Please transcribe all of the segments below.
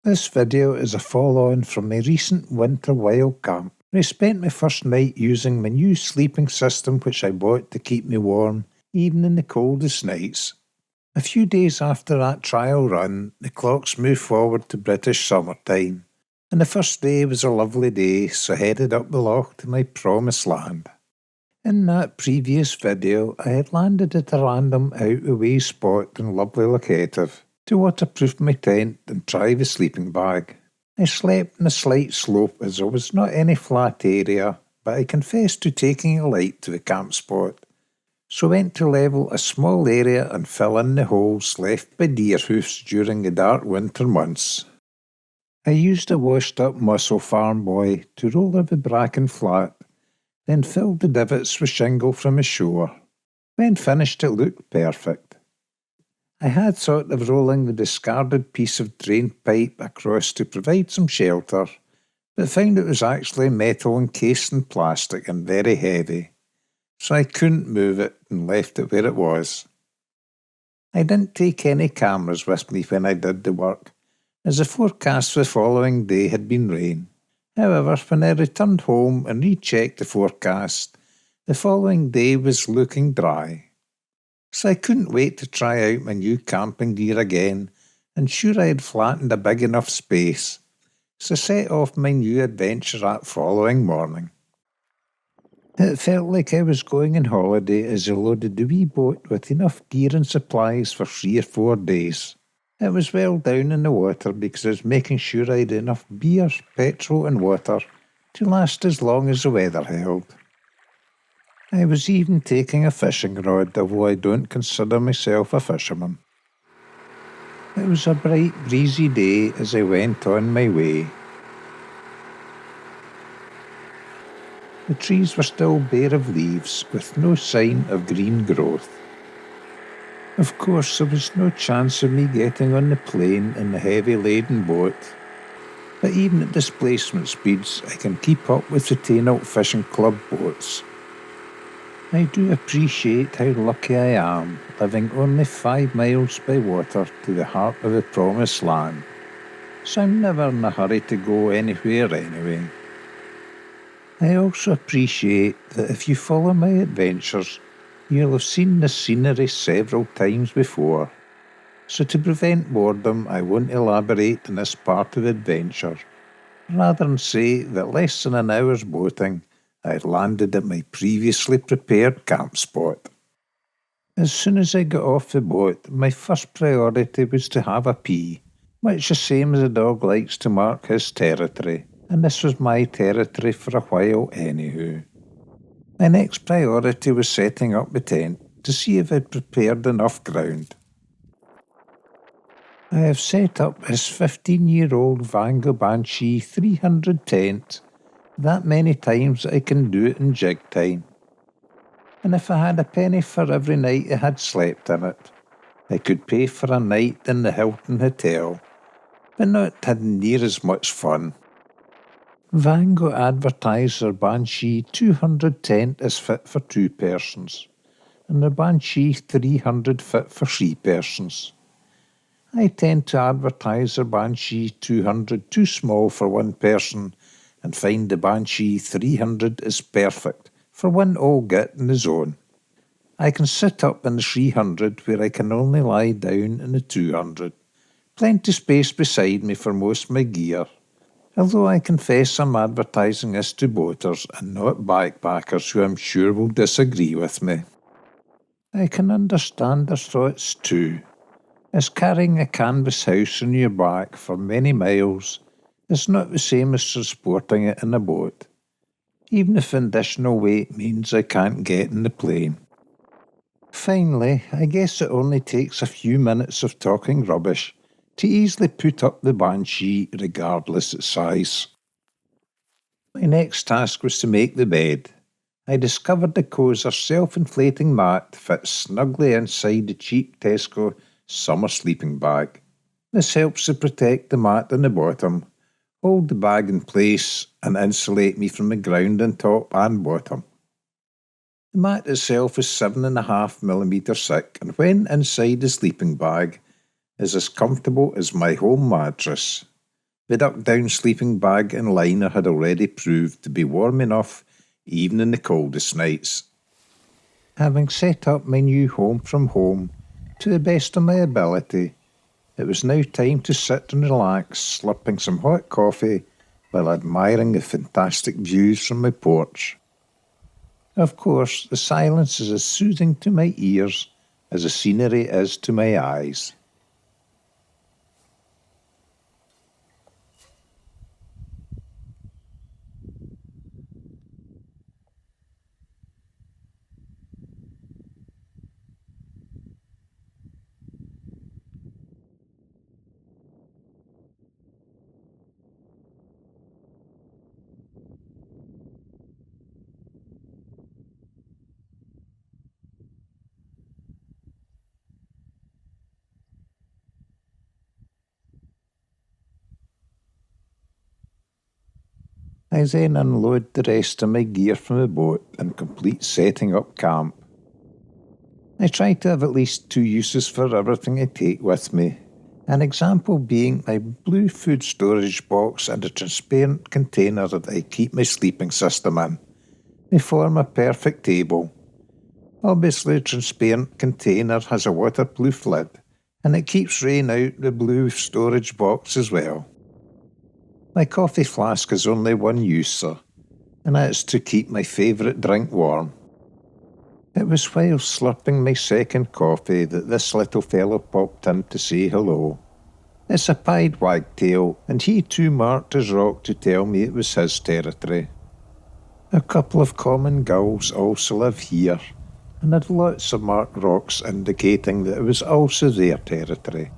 This video is a follow-on from my recent winter wild camp, where I spent my first night using my new sleeping system which I bought to keep me warm, even in the coldest nights. A few days after that trial run, the clocks moved forward to British summertime, and the first day was a lovely day, so I headed up the loch to my promised land. In that previous video, I had landed at a random out-of-the-way spot in lovely Loch Etive to waterproof my tent and try the sleeping bag. I slept on a slight slope as there was not any flat area, but I confessed to taking a light to the camp spot, so went to level a small area and fill in the holes left by deer hoofs during the dark winter months. I used a washed-up muscle farm boy to roll the bracken flat, then filled the divots with shingle from the shore. When finished, it looked perfect. I had thought of rolling the discarded piece of drain pipe across to provide some shelter, but found it was actually metal encased in plastic and very heavy, so I couldn't move it and left it where it was. I didn't take any cameras with me when I did the work, as the forecast for the following day had been rain. However, when I returned home and rechecked the forecast, the following day was looking dry. So I couldn't wait to try out my new camping gear again, and sure I had flattened a big enough space, so set off my new adventure that following morning. It felt like I was going on holiday as I loaded the wee boat with enough gear and supplies for 3 or 4 days. It was well down in the water because I was making sure I had enough beer, petrol and water to last as long as the weather held. I was even taking a fishing rod, although I don't consider myself a fisherman. It was a bright, breezy day as I went on my way. The trees were still bare of leaves, with no sign of green growth. Of course, there was no chance of me getting on the plane in the heavy-laden boat, but even at displacement speeds, I can keep up with the Tainout Fishing Club boats. I do appreciate how lucky I am, living only 5 miles by water to the heart of the promised land, so I'm never in a hurry to go anywhere anyway. I also appreciate that if you follow my adventures, you'll have seen the scenery several times before, so to prevent boredom I won't elaborate on this part of the adventure, rather than say that less than an hour's boating I had landed at my previously prepared camp spot. As soon as I got off the boat, my first priority was to have a pee, much the same as a dog likes to mark his territory, and this was my territory for a while anywho. My next priority was setting up the tent to see if I'd prepared enough ground. I have set up this 15-year-old Vango Banshee 300 tent that many times that I can do it in jig time. And if I had a penny for every night I had slept in it, I could pay for a night in the Hilton Hotel, but not had near as much fun. Vango advertised their Banshee 200 tent as fit for 2 persons, and their Banshee 300 fit for 3 persons. I tend to advertise their Banshee 200 too small for 1 person, and find the Banshee 300 is perfect for one old git in the zone. I can sit up in the 300 where I can only lie down in the 200. Plenty space beside me for most of my gear, although I confess I'm advertising this to boaters and not backpackers who I'm sure will disagree with me. I can understand their thoughts too, as carrying a canvas house on your back for many miles is not the same as transporting it in a boat, even if additional weight means I can't get in the plane. Finally, I guess it only takes a few minutes of talking rubbish to easily put up the Banshee regardless its size. My next task was to make the bed. I discovered the Kozer self-inflating mat fits snugly inside the cheap Tesco summer sleeping bag. This helps to protect the mat on the bottom, hold the bag in place and insulate me from the ground on top and bottom. The mat itself is 7.5mm thick, and when inside the sleeping bag is as comfortable as my home mattress. The duck-down sleeping bag and liner had already proved to be warm enough even in the coldest nights. Having set up my new home from home to the best of my ability, it was now time to sit and relax, slurping some hot coffee while admiring the fantastic views from my porch. Of course, the silence is as soothing to my ears as the scenery is to my eyes. I then unload the rest of my gear from the boat and complete setting up camp. I try to have at least 2 uses for everything I take with me, an example being my blue food storage box and a transparent container that I keep my sleeping system in. They form a perfect table. Obviously, the transparent container has a waterproof lid, and it keeps rain out the blue storage box as well. My coffee flask has only one use, sir, and that's to keep my favourite drink warm. It was while slurping my second coffee that this little fellow popped in to say hello. It's a pied wagtail, and he too marked his rock to tell me it was his territory. A couple of common gulls also live here, and had lots of marked rocks indicating that it was also their territory.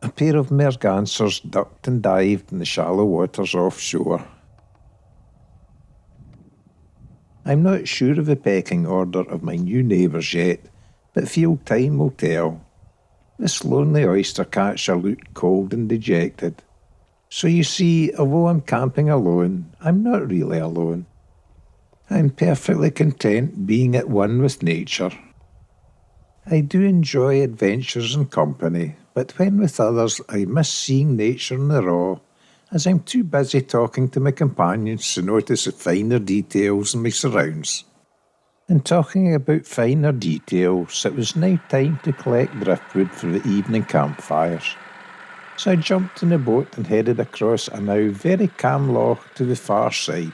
A pair of mergansers ducked and dived in the shallow waters offshore. I'm not sure of the pecking order of my new neighbours yet, but feel time will tell. This lonely oyster catcher looked cold and dejected. So you see, although I'm camping alone, I'm not really alone. I'm perfectly content being at one with nature. I do enjoy adventures and company, but when with others I miss seeing nature in the raw, as I'm too busy talking to my companions to notice the finer details in my surrounds. And talking about finer details, it was now time to collect driftwood for the evening campfires. So I jumped in the boat and headed across a now very calm loch to the far side.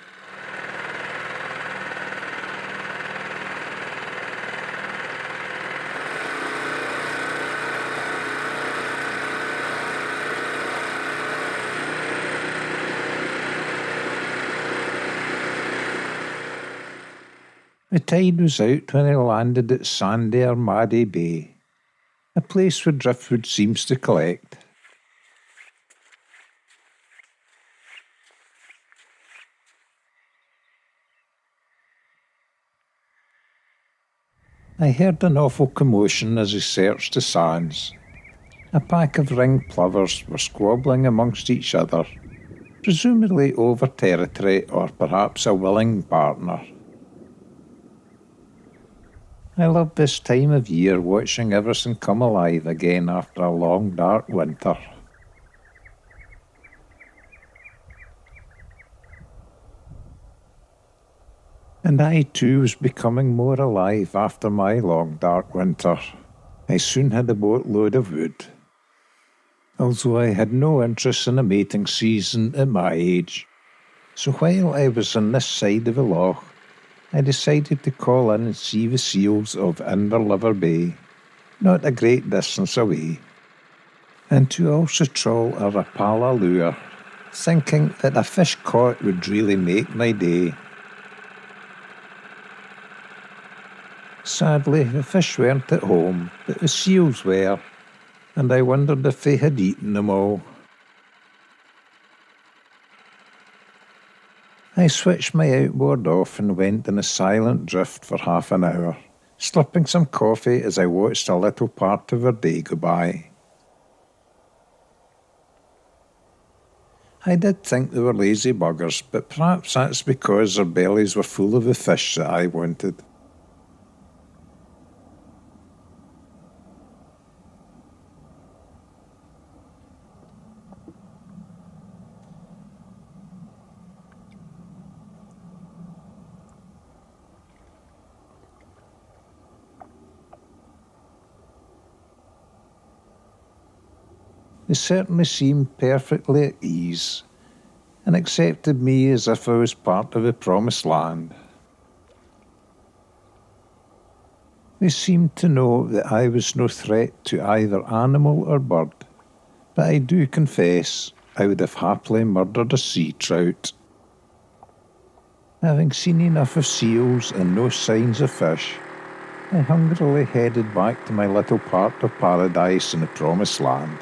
The tide was out when I landed at Sandy Armady Bay, a place where driftwood seems to collect. I heard an awful commotion as I searched the sands. A pack of ringed plovers were squabbling amongst each other, presumably over territory or perhaps a willing partner. I love this time of year, watching everything come alive again after a long dark winter. And I too was becoming more alive after my long dark winter. I soon had a boatload of wood. Although I had no interest in a mating season at my age. So while I was on this side of the loch, I decided to call in and see the seals of Inverliver Bay, not a great distance away, and to also trawl a Rapala lure, thinking that a fish caught would really make my day. Sadly, the fish weren't at home, but the seals were, and I wondered if they had eaten them all. I switched my outboard off and went in a silent drift for half an hour, slurping some coffee as I watched a little part of our day go by. I did think they were lazy buggers, but perhaps that's because their bellies were full of the fish that I wanted. They certainly seemed perfectly at ease, and accepted me as if I was part of the promised land. They seemed to know that I was no threat to either animal or bird, but I do confess I would have happily murdered a sea trout. Having seen enough of seals and no signs of fish, I hungrily headed back to my little part of paradise in the promised land.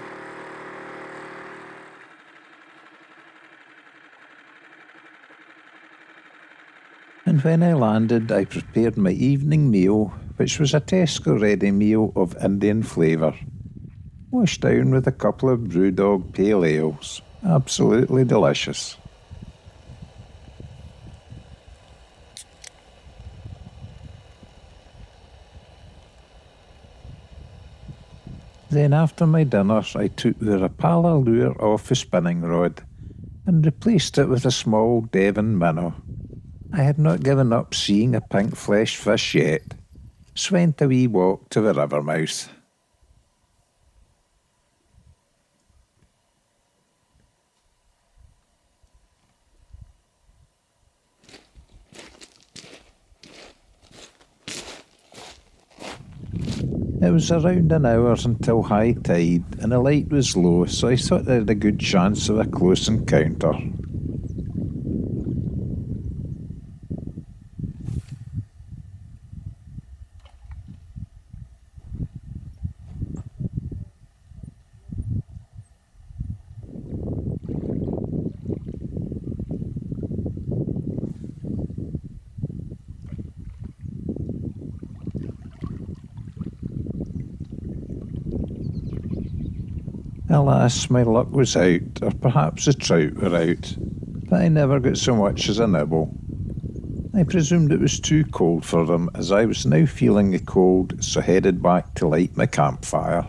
And when I landed, I prepared my evening meal, which was a Tesco-ready meal of Indian flavour, washed down with a couple of Brewdog pale ales. Absolutely delicious. Then after my dinner, I took the Rapala lure off the spinning rod and replaced it with a small Devon minnow. I had not given up seeing a pink-fleshed fish yet, so went a wee walk to the river mouth. It was around an hour until high tide, and the light was low, so I thought I had a good chance of a close encounter. Alas, my luck was out, or perhaps the trout were out, but I never got so much as a nibble. I presumed it was too cold for them, as I was now feeling the cold, so headed back to light my campfire.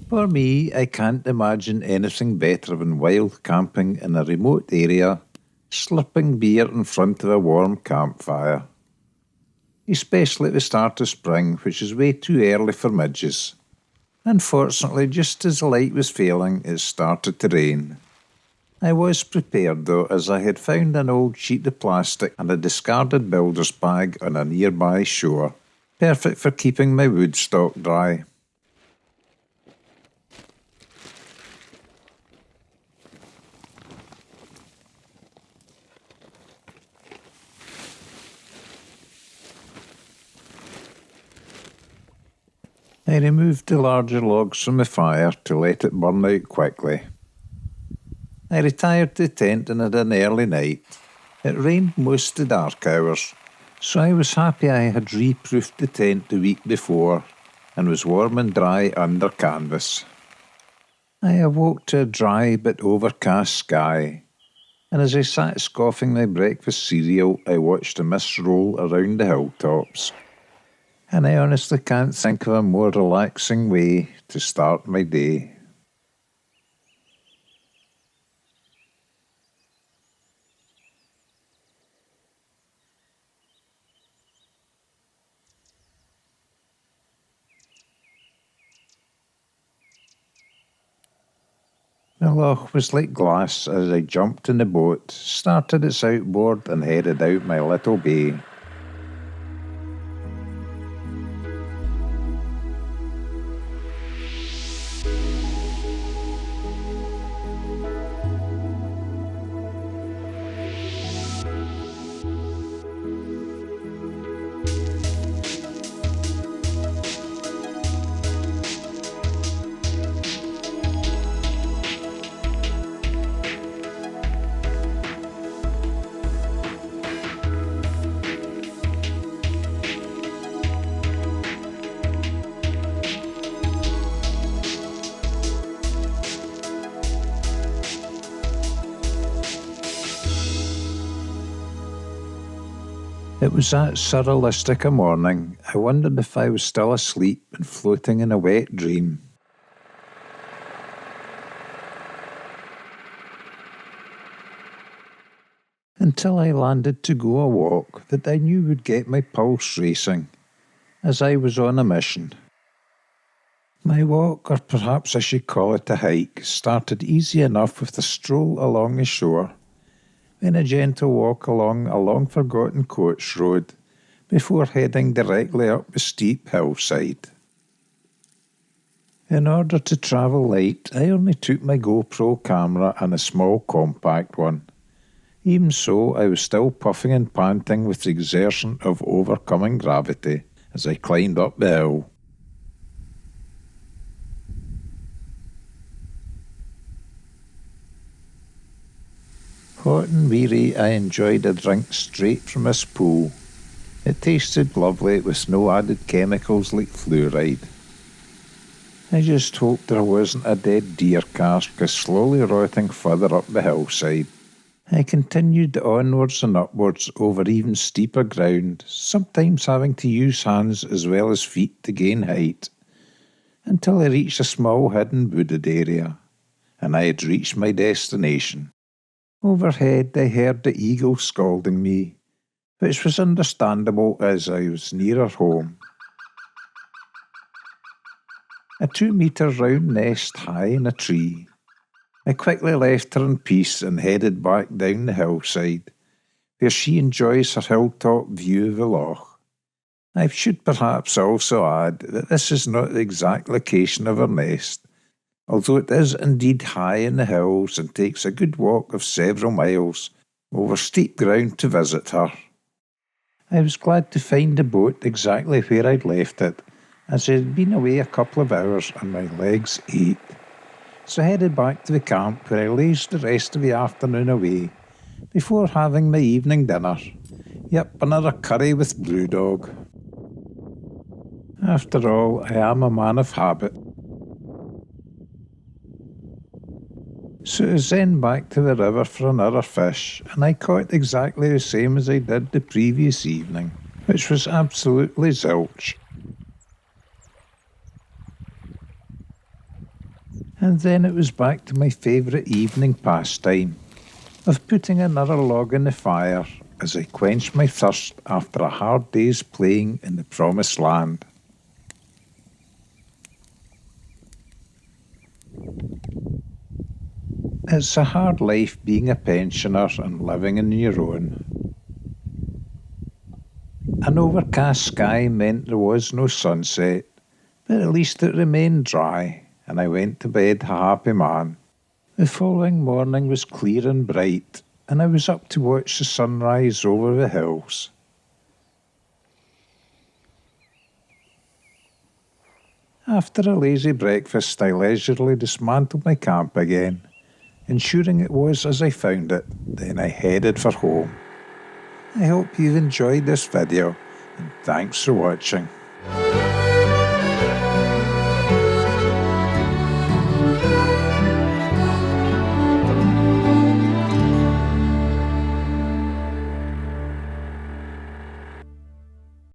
For me, I can't imagine anything better than wild camping in a remote area, slurping beer in front of a warm campfire. Especially at the start of spring, which is way too early for midges. Unfortunately, just as the light was failing, it started to rain. I was prepared though, as I had found an old sheet of plastic and a discarded builder's bag on a nearby shore, perfect for keeping my wood stock dry. I removed the larger logs from the fire to let it burn out quickly. I retired to the tent and had an early night. It rained most of the dark hours, so I was happy I had re-proofed the tent the week before and was warm and dry under canvas. I awoke to a dry but overcast sky, and as I sat scoffing my breakfast cereal, I watched the mist roll around the hilltops. And I honestly can't think of a more relaxing way to start my day. The loch was like glass as I jumped in the boat, started its outboard and headed out my little bay. It was that surrealistic a morning, I wondered if I was still asleep and floating in a wet dream. Until I landed to go a walk that I knew would get my pulse racing, as I was on a mission. My walk, or perhaps I should call it a hike, started easy enough with a stroll along the shore, then a gentle walk along a long-forgotten coach road, before heading directly up a steep hillside. In order to travel light, I only took my GoPro camera and a small compact one. Even so, I was still puffing and panting with the exertion of overcoming gravity as I climbed up the hill. Hot and weary, I enjoyed a drink straight from this pool. It tasted lovely with no added chemicals like fluoride. I just hoped there wasn't a dead deer carcass slowly rotting further up the hillside. I continued onwards and upwards over even steeper ground, sometimes having to use hands as well as feet to gain height, until I reached a small hidden wooded area, and I had reached my destination. Overhead I heard the eagle scolding me, which was understandable as I was nearer home. A 2-metre round nest high in a tree. I quickly left her in peace and headed back down the hillside, where she enjoys her hilltop view of the loch. I should perhaps also add that this is not the exact location of her nest, although it is indeed high in the hills and takes a good walk of several miles over steep ground to visit her. I was glad to find the boat exactly where I'd left it, as I had been away a couple of hours and my legs ached. So I headed back to the camp where I lazed the rest of the afternoon away, before having my evening dinner. Yep, another curry with brewdog. After all, I am a man of habit. So it was then back to the river for another fish, and I caught exactly the same as I did the previous evening, which was absolutely zilch. And then it was back to my favourite evening pastime of putting another log in the fire as I quenched my thirst after a hard day's playing in the promised land. It's a hard life being a pensioner and living on your own. An overcast sky meant there was no sunset, but at least it remained dry, and I went to bed a happy man. The following morning was clear and bright, and I was up to watch the sunrise over the hills. After a lazy breakfast, I leisurely dismantled my camp again, ensuring it was as I found it. Then I headed for home. I hope you've enjoyed this video, and thanks for watching.